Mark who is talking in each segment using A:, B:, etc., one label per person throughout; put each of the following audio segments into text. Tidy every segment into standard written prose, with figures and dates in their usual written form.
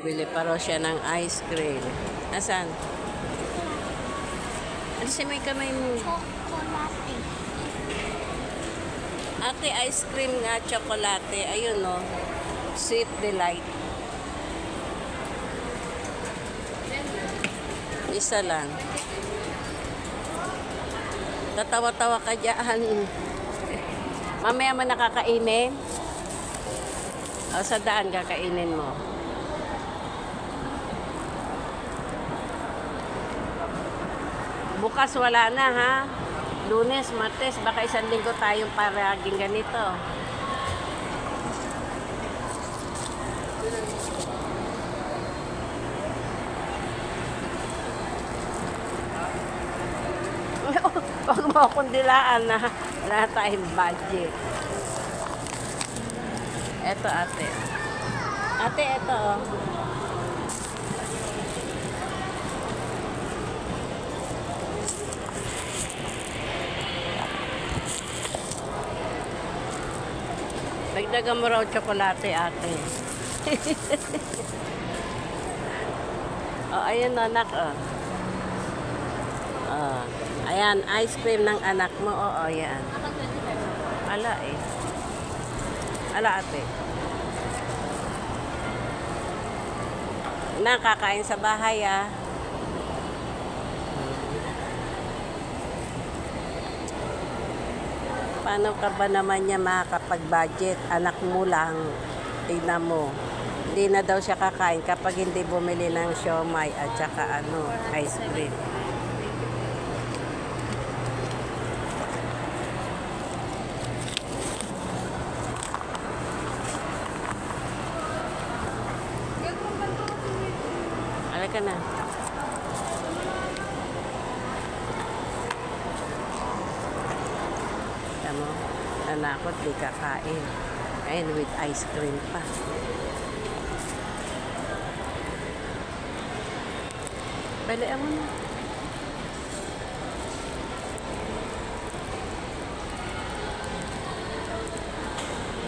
A: Bili pa raw siya ng ice cream. Nasaan? Ano si may kamay mo?
B: Chocolate.
A: Ate, ice cream nga, tsokolate. Ayun, no? Sweet Delight. Isa lang. Tatawa-tawa ka dyan. Mamaya mo nakakainin? O, sa daan kakainin mo. Bukas wala na, ha? Lunes, Martes, baka isang linggo tayong paraging ganito. Huwag mo akong dilaan na wala tayong budget. Eto, ate. Ate, eto, oh. Nagdagan mo raw tsokolate, ate. Oh, ayun, anak, oh. Oh. Ayan, ice cream ng anak mo. Oo, yan. Ala, eh. Ala, ate. Nakakain sa bahay, ah. Paano ka ba naman niya makakapag-budget? Anak mo lang, tignan mo. Hindi na daw siya kakain kapag hindi bumili ng siomay at saka ice cream. Alaka na. Tama, nanakot, di kakain. Ayun, with ice cream pa. Balian mo na.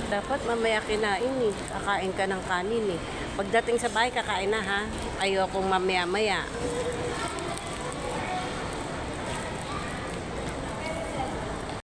A: Dapat mamaya kinain eh. Kakain ka ng kanin eh. Pagdating sa bahay, kakain na ha. Ayokong mamaya-maya.